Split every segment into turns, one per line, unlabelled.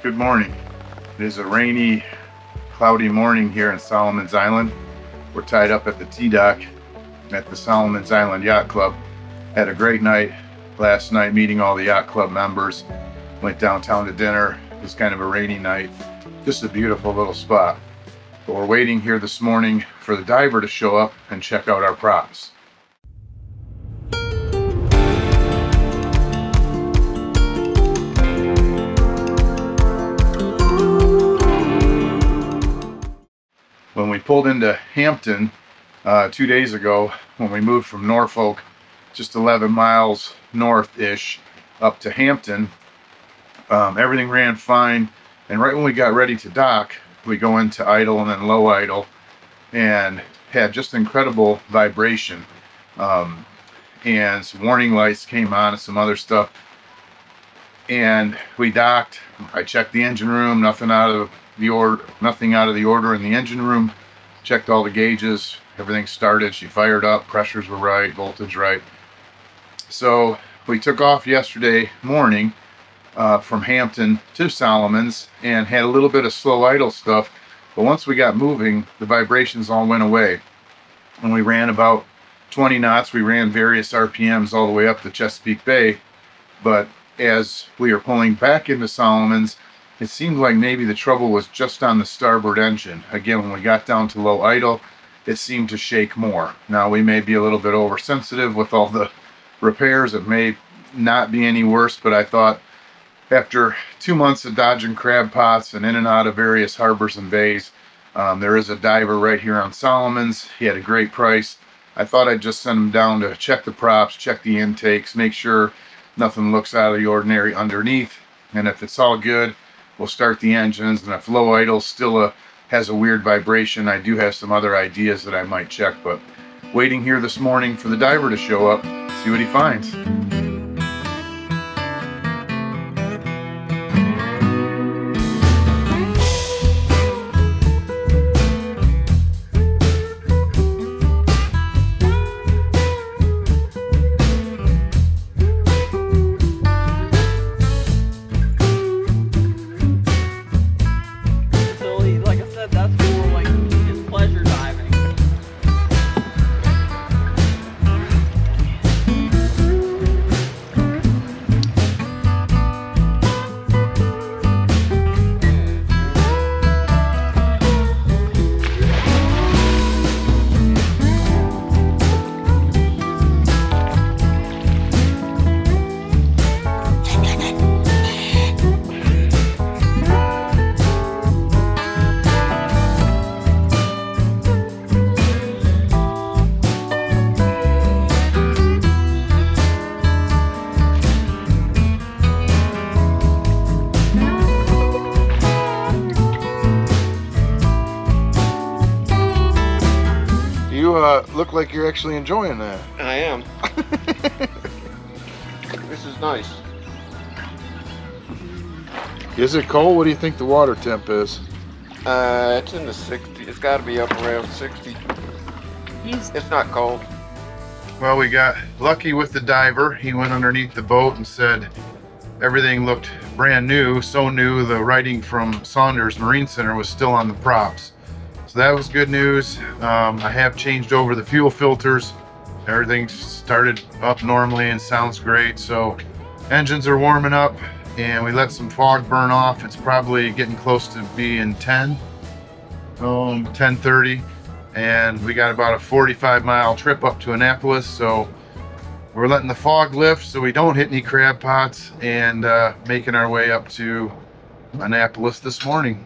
Good morning. It is a rainy, cloudy morning here in Solomon's Island. We're tied up at the T-Dock at the Solomon's Island Yacht Club. Had a great night last night meeting all the yacht club members. Went downtown to dinner. It was kind of a rainy night. Just a beautiful little spot. But we're waiting here this morning for the diver to show up and check out our props. When we pulled into Hampton 2 days ago, when we moved from Norfolk, just 11 miles north-ish, up to Hampton, everything ran fine. And right when we got ready to dock, we go into idle and then low idle, and had just incredible vibration. And some warning lights came on and some other stuff. And we docked. I checked the engine room, nothing out of the order in the engine room. Checked all the gauges, everything started. She fired up, pressures were right, voltage right. So we took off yesterday morning from Hampton to Solomon's and had a little bit of slow idle stuff. But once we got moving, the vibrations all went away. And we ran about 20 knots. We ran various RPMs all the way up to Chesapeake Bay. But as we were pulling back into Solomon's, it seemed like maybe the trouble was just on the starboard engine. Again, when we got down to low idle, it seemed to shake more. Now, we may be a little bit oversensitive with all the repairs. It may not be any worse, but I thought after 2 months of dodging crab pots and in and out of various harbors and bays, there is a diver right here on Solomon's. He had a great price. I thought I'd just send him down to check the props, check the intakes, make sure nothing looks out of the ordinary underneath. And if it's all good, we'll start the engines. And if low idle still has a weird vibration, I do have some other ideas that I might check. But waiting here this morning for the diver to show up, see what he finds. Look like you're actually enjoying that.
I am. This is nice.
Is it cold? What do you think the water temp is?
It's in the 60s. It's got to be up around 60. It's not cold.
Well, we got lucky with the diver. He went underneath the boat and said everything looked brand new. So new, the writing from Saunders Marine Center was still on the props. So that was good news. I have changed over the fuel filters. Everything started up normally and sounds great. So engines are warming up and we let some fog burn off. It's probably getting close to being 10:30. And we got about a 45-mile trip up to Annapolis. So we're letting the fog lift so we don't hit any crab pots, and making our way up to Annapolis this morning.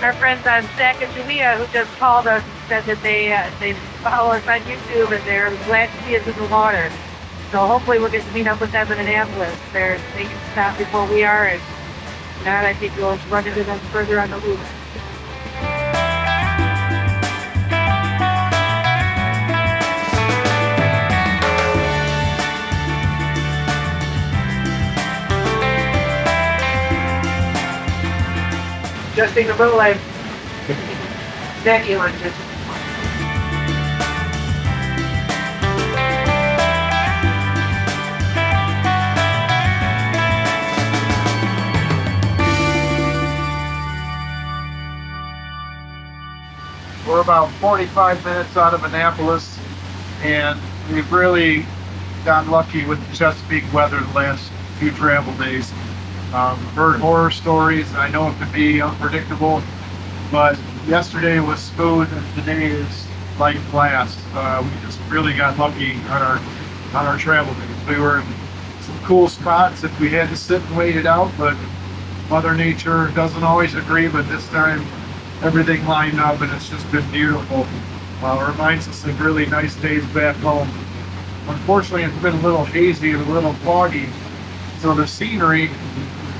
our friends on Sacagawea who just called us and said that they follow us on YouTube and they're glad to see us in the water. So hopefully we'll get to meet up with them in Annapolis. They can stop before we are, and if not, I think we'll run into them further on the loop. Just take a little like snacky lunches.
We're about 45 minutes out of Annapolis, and we've really gotten lucky with the Chesapeake weather the last few travel days. Heard horror stories. I know it could be unpredictable, but yesterday was smooth and today is like glass. We just really got lucky on our travel days. We were in some cool spots if we had to sit and wait it out, but Mother Nature doesn't always agree, but this time everything lined up and it's just been beautiful. It reminds us of really nice days back home. Unfortunately, it's been a little hazy and a little foggy, so the scenery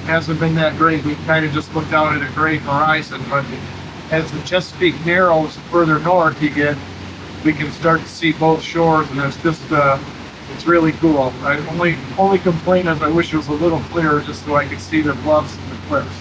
hasn't been that great. We kind of just looked out at a gray horizon, but as the Chesapeake narrows further north you get, we can start to see both shores, and it's just it's really cool. I only complaint is I wish it was a little clearer just so I could see the bluffs and the cliffs.